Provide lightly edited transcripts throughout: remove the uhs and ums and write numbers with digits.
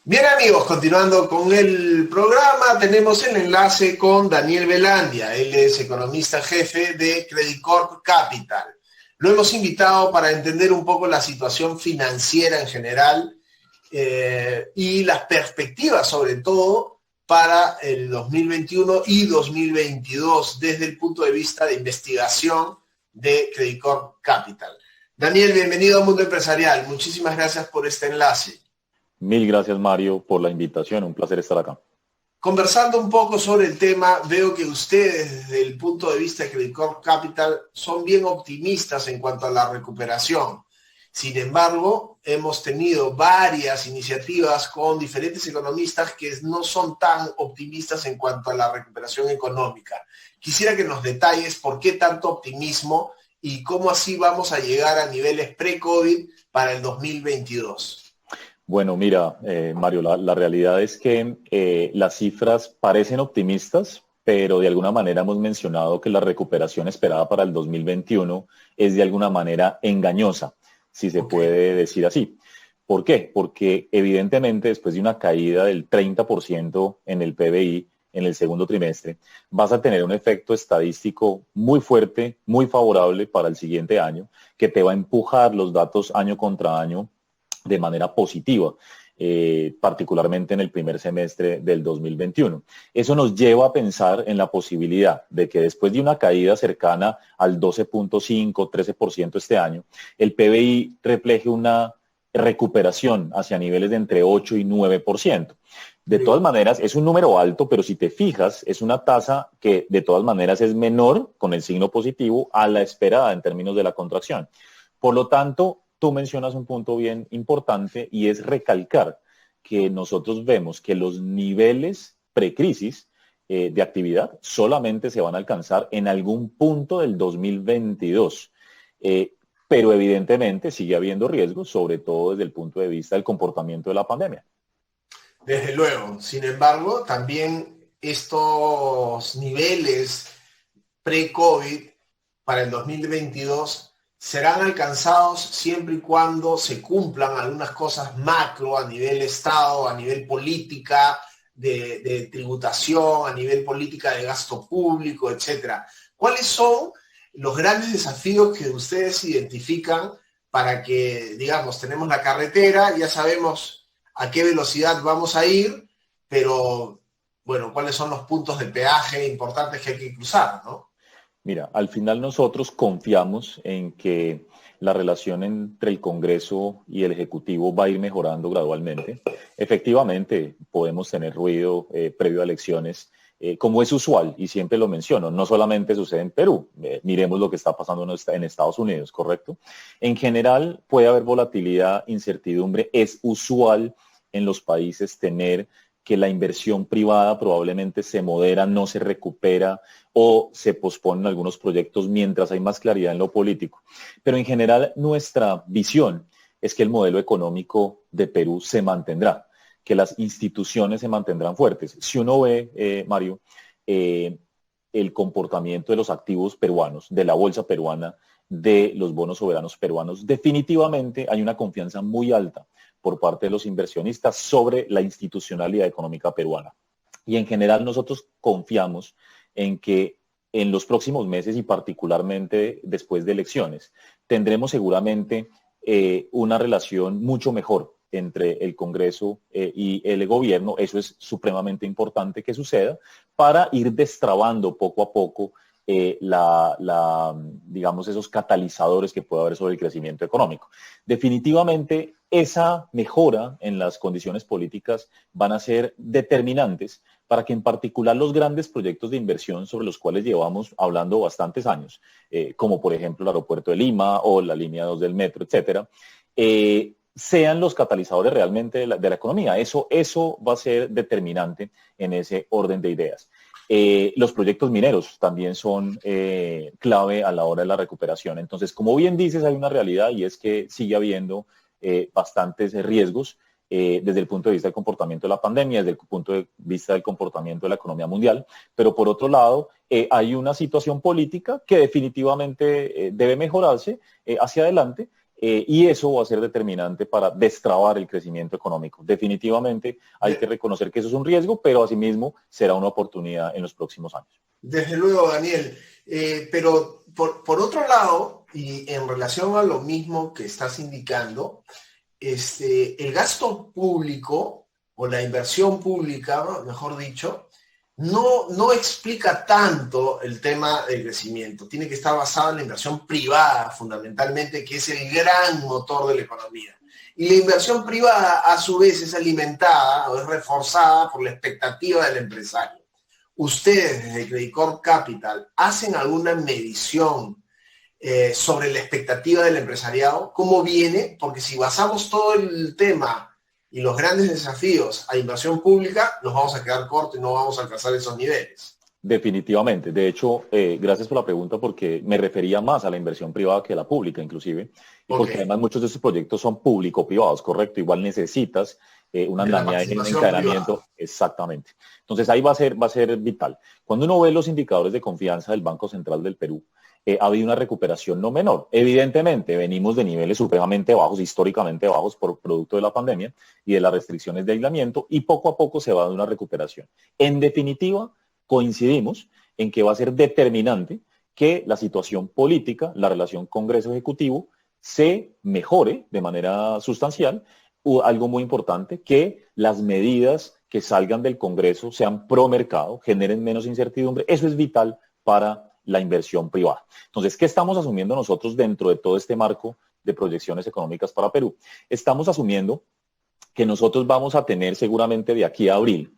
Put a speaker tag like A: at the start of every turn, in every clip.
A: Bien amigos, continuando con el programa, tenemos el enlace con Daniel Velandia. Él es economista jefe de Credit Corp Capital. Lo hemos invitado para entender un poco la situación financiera en general y las perspectivas sobre todo para el 2021 y 2022 desde el punto de vista de investigación de Credit Corp Capital. Daniel, bienvenido a Mundo Empresarial. Muchísimas gracias por este enlace.
B: Mil gracias, Mario, por la invitación. Un placer estar acá.
A: Conversando un poco sobre el tema, veo que ustedes, desde el punto de vista de Credit Corp Capital, son bien optimistas en cuanto a la recuperación. Sin embargo, hemos tenido varias iniciativas con diferentes economistas que no son tan optimistas en cuanto a la recuperación económica. Quisiera que nos detalles por qué tanto optimismo y cómo así vamos a llegar a niveles pre-COVID para el 2022.
B: Bueno, mira, Mario, la realidad es que las cifras parecen optimistas, pero de alguna manera hemos mencionado que la recuperación esperada para el 2021 es de alguna manera engañosa, si se puede decir así. ¿Por qué? Porque evidentemente después de una caída del 30% en el PBI en el segundo trimestre, vas a tener un efecto estadístico muy fuerte, muy favorable para el siguiente año, que te va a empujar los datos año contra año de manera positiva, particularmente en el primer semestre del 2021. Eso nos lleva a pensar en la posibilidad de que después de una caída cercana al 12.5, 13% este año, el PBI refleje una recuperación hacia niveles de entre 8 y 9%. De todas maneras, es un número alto, pero si te fijas, es una tasa que de todas maneras es menor con el signo positivo a la esperada en términos de la contracción. Por lo tanto, tú mencionas un punto bien importante y es recalcar que nosotros vemos que los niveles precrisis de actividad solamente se van a alcanzar en algún punto del 2022. Pero evidentemente sigue habiendo riesgos, sobre todo desde el punto de vista del comportamiento de la pandemia.
A: Desde luego. Sin embargo, también estos niveles pre-COVID para el 2022 serán alcanzados siempre y cuando se cumplan algunas cosas macro a nivel Estado, a nivel política de tributación, a nivel política de gasto público, etcétera. ¿Cuáles son los grandes desafíos que ustedes identifican para que, digamos, tenemos la carretera, ya sabemos a qué velocidad vamos a ir, pero, bueno, cuáles son los puntos de peaje importantes que hay que cruzar, ¿no?
B: Mira, al final nosotros confiamos en que la relación entre el Congreso y el Ejecutivo va a ir mejorando gradualmente. Efectivamente, podemos tener ruido previo a elecciones, como es usual, y siempre lo menciono, no solamente sucede en Perú, miremos lo que está pasando en Estados Unidos, ¿correcto? En general puede haber volatilidad, incertidumbre, es usual en los países tener que la inversión privada probablemente se modera, no se recupera o se posponen algunos proyectos mientras hay más claridad en lo político. Pero en general nuestra visión es que el modelo económico de Perú se mantendrá, que las instituciones se mantendrán fuertes. Si uno ve, Mario, el comportamiento de los activos peruanos, de la bolsa peruana, de los bonos soberanos peruanos, definitivamente hay una confianza muy alta por parte de los inversionistas sobre la institucionalidad económica peruana. Y en general nosotros confiamos en que en los próximos meses y particularmente después de elecciones tendremos seguramente una relación mucho mejor entre el Congreso y el gobierno. Eso es supremamente importante que suceda para ir destrabando poco a poco digamos, esos catalizadores que puede haber sobre el crecimiento económico. Definitivamente, esa mejora en las condiciones políticas van a ser determinantes para que en particular los grandes proyectos de inversión sobre los cuales llevamos hablando bastantes años, como por ejemplo el aeropuerto de Lima o la línea 2 del metro, etcétera, sean los catalizadores realmente de la economía. Eso va a ser determinante en ese orden de ideas. Los proyectos mineros también son clave a la hora de la recuperación. Entonces, como bien dices, hay una realidad y es que sigue habiendo bastantes riesgos desde el punto de vista del comportamiento de la pandemia, desde el punto de vista del comportamiento de la economía mundial, pero por otro lado, hay una situación política que definitivamente debe mejorarse hacia adelante y eso va a ser determinante para destrabar el crecimiento económico. Definitivamente hay que reconocer que eso es un riesgo, pero asimismo será una oportunidad en los próximos años.
A: Desde luego, Daniel. Pero por otro lado, y en relación a lo mismo que estás indicando, el gasto público o la inversión pública, mejor dicho, no explica tanto el tema del crecimiento. Tiene que estar basado en la inversión privada, fundamentalmente, que es el gran motor de la economía. Y la inversión privada, a su vez, es alimentada o es reforzada por la expectativa del empresario. Ustedes, desde Credit Corp Capital, ¿hacen alguna medición sobre la expectativa del empresariado? ¿Cómo viene? Porque si basamos todo el tema y los grandes desafíos a inversión pública, nos vamos a quedar cortos y no vamos a alcanzar esos niveles.
B: Definitivamente. De hecho, gracias por la pregunta, porque me refería más a la inversión privada que a la pública, inclusive, y porque además muchos de estos proyectos son público-privados, ¿correcto? Igual necesitas un andamiaje, un encadenamiento. Privada. Exactamente. Entonces ahí va a ser vital. Cuando uno ve los indicadores de confianza del Banco Central del Perú, ha habido una recuperación no menor. Evidentemente, venimos de niveles supremamente bajos, históricamente bajos, por producto de la pandemia y de las restricciones de aislamiento, y poco a poco se va dando una recuperación. En definitiva, coincidimos en que va a ser determinante que la situación política, la relación Congreso-Ejecutivo, se mejore de manera sustancial. Algo muy importante, que las medidas que salgan del Congreso sean pro mercado, generen menos incertidumbre. Eso es vital para la inversión privada. Entonces, ¿qué estamos asumiendo nosotros dentro de todo este marco de proyecciones económicas para Perú? Estamos asumiendo que nosotros vamos a tener seguramente de aquí a abril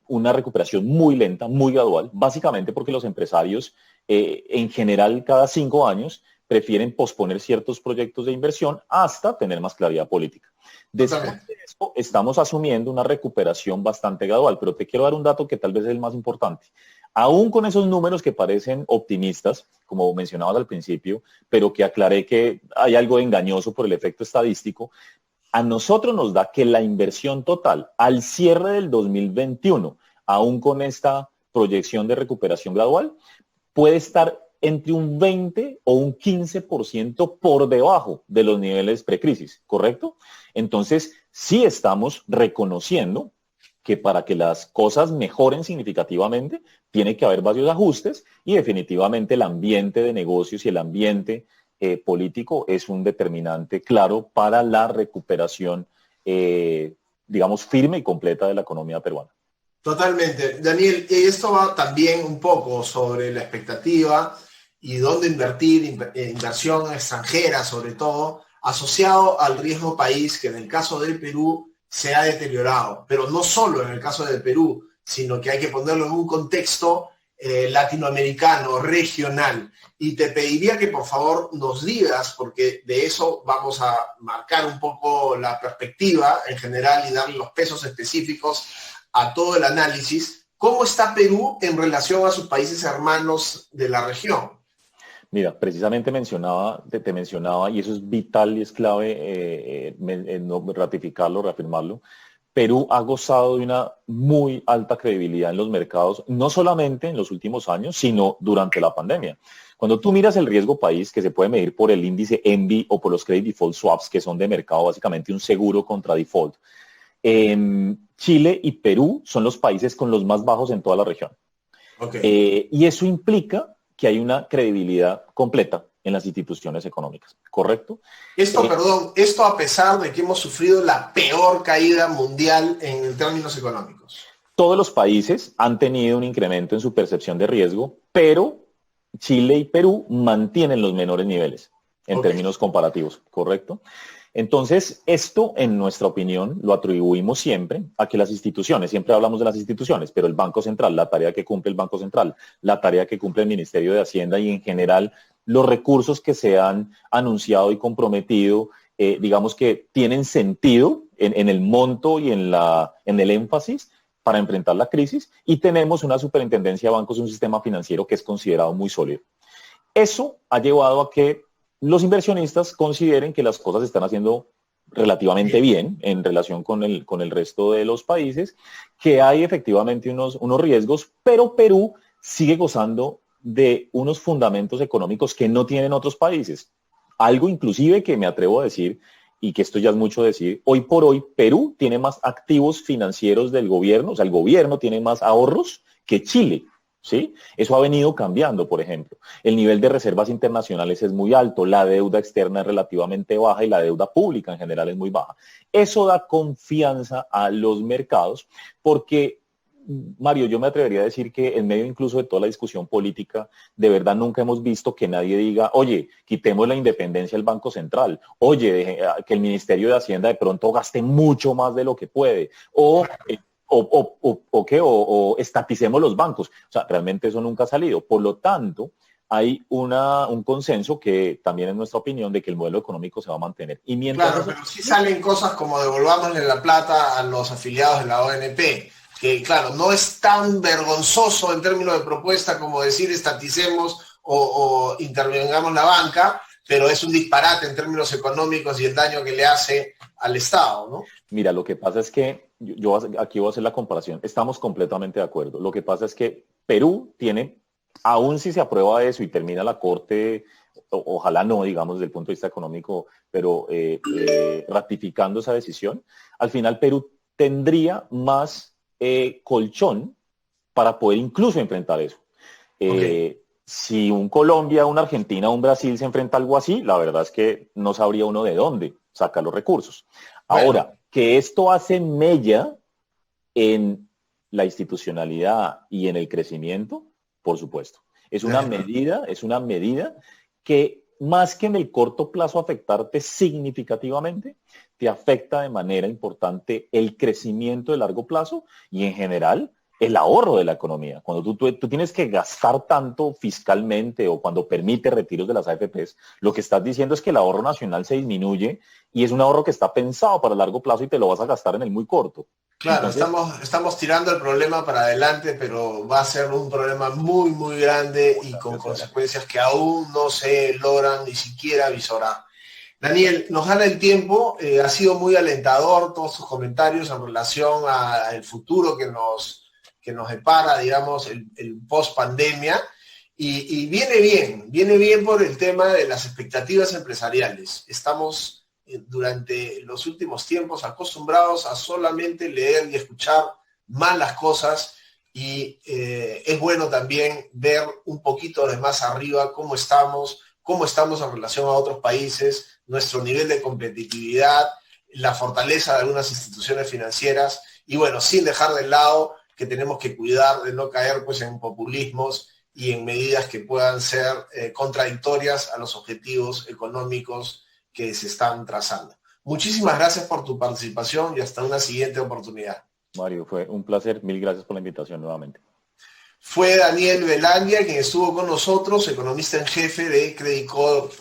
B: una recuperación muy lenta, muy gradual, básicamente porque los empresarios en general cada 5 años prefieren posponer ciertos proyectos de inversión hasta tener más claridad política. Después de eso, estamos asumiendo una recuperación bastante gradual, pero te quiero dar un dato que tal vez es el más importante. Aún con esos números que parecen optimistas, como mencionabas al principio, pero que aclaré que hay algo engañoso por el efecto estadístico, a nosotros nos da que la inversión total al cierre del 2021, aún con esta proyección de recuperación gradual, puede estar entre un 20 o un 15% por debajo de los niveles precrisis, ¿correcto? Entonces, sí estamos reconociendo que para que las cosas mejoren significativamente, tiene que haber varios ajustes, y definitivamente el ambiente de negocios y el ambiente político es un determinante claro para la recuperación, digamos, firme y completa de la economía peruana.
A: Totalmente. Daniel, esto va también un poco sobre la expectativa y dónde invertir, inversión extranjera sobre todo, asociado al riesgo país, que en el caso del Perú se ha deteriorado, pero no solo en el caso del Perú, sino que hay que ponerlo en un contexto latinoamericano, regional. Y te pediría que por favor nos digas, porque de eso vamos a marcar un poco la perspectiva en general y darle los pesos específicos a todo el análisis, ¿cómo está Perú en relación a sus países hermanos de la región?
B: Mira, precisamente te mencionaba, y eso es vital y es clave no ratificarlo, reafirmarlo. Perú ha gozado de una muy alta credibilidad en los mercados, no solamente en los últimos años, sino durante la pandemia. Cuando tú miras el riesgo país, que se puede medir por el índice ENVI o por los Credit Default Swaps, que son de mercado, básicamente un seguro contra default, Chile y Perú son los países con los más bajos en toda la región. Okay. Y eso implica que hay una credibilidad completa en las instituciones económicas, ¿correcto?
A: Esto a pesar de que hemos sufrido la peor caída mundial en términos económicos.
B: Todos los países han tenido un incremento en su percepción de riesgo, pero Chile y Perú mantienen los menores niveles en términos comparativos, ¿correcto? Entonces, esto, en nuestra opinión, lo atribuimos siempre a que las instituciones, siempre hablamos de las instituciones, pero el Banco Central, la tarea que cumple el Banco Central, la tarea que cumple el Ministerio de Hacienda y en general los recursos que se han anunciado y comprometido, digamos que tienen sentido en el monto y en el énfasis para enfrentar la crisis, y tenemos una superintendencia de bancos, un sistema financiero que es considerado muy sólido. Eso ha llevado a que los inversionistas consideren que las cosas se están haciendo relativamente bien en relación con el resto de los países, que hay efectivamente unos riesgos, pero Perú sigue gozando de unos fundamentos económicos que no tienen otros países. Algo inclusive que me atrevo a decir, y que esto ya es mucho decir, hoy por hoy Perú tiene más activos financieros del gobierno, o sea, el gobierno tiene más ahorros que Chile, ¿sí? Eso ha venido cambiando, por ejemplo. El nivel de reservas internacionales es muy alto, la deuda externa es relativamente baja y la deuda pública en general es muy baja. Eso da confianza a los mercados porque Mario, yo me atrevería a decir que en medio incluso de toda la discusión política, de verdad nunca hemos visto que nadie diga, oye, quitemos la independencia del Banco Central, oye, que el Ministerio de Hacienda de pronto gaste mucho más de lo que puede, o estaticemos los bancos. O sea, realmente eso nunca ha salido. Por lo tanto, hay un consenso que también es nuestra opinión de que el modelo económico se va a mantener. Y mientras
A: Claro, pero sí salen cosas como devolvámosle la plata a los afiliados de la ONP, que claro, no es tan vergonzoso en términos de propuesta como decir estaticemos o intervengamos la banca, pero es un disparate en términos económicos y el daño que le hace al Estado, ¿no?
B: Mira, lo que pasa es que yo aquí voy a hacer la comparación. Estamos completamente de acuerdo. Lo que pasa es que Perú tiene, aún si se aprueba eso y termina la Corte, ojalá no, digamos, desde el punto de vista económico, pero ratificando esa decisión, al final Perú tendría más colchón para poder incluso enfrentar eso.
A: Okay.
B: Si un Colombia, una Argentina, un Brasil se enfrenta a algo así, la verdad es que no sabría uno de dónde sacar los recursos.
A: Bueno.
B: Ahora, que esto hace mella en la institucionalidad y en el crecimiento, por supuesto. Es una medida que más que en el corto plazo afectarte significativamente, te afecta de manera importante el crecimiento de largo plazo y en general el ahorro de la economía. Cuando tú tienes que gastar tanto fiscalmente o cuando permite retiros de las AFPs, lo que estás diciendo es que el ahorro nacional se disminuye y es un ahorro que está pensado para el largo plazo y te lo vas a gastar en el muy corto.
A: Claro, estamos tirando el problema para adelante, pero va a ser un problema muy, muy grande y con consecuencias que aún no se logran ni siquiera visorar. Daniel, nos gana el tiempo, ha sido muy alentador todos sus comentarios en relación al futuro que nos depara, digamos, el post-pandemia, y viene bien por el tema de las expectativas empresariales. Estamos durante los últimos tiempos acostumbrados a solamente leer y escuchar malas cosas y es bueno también ver un poquito de más arriba cómo estamos en relación a otros países, nuestro nivel de competitividad, la fortaleza de algunas instituciones financieras y bueno, sin dejar de lado que tenemos que cuidar de no caer pues en populismos y en medidas que puedan ser contradictorias a los objetivos económicos que se están trazando. Muchísimas gracias por tu participación y hasta una siguiente oportunidad.
B: Mario, fue un placer. Mil gracias por la invitación nuevamente.
A: Fue Daniel Velandia quien estuvo con nosotros, economista en jefe de Credit Corp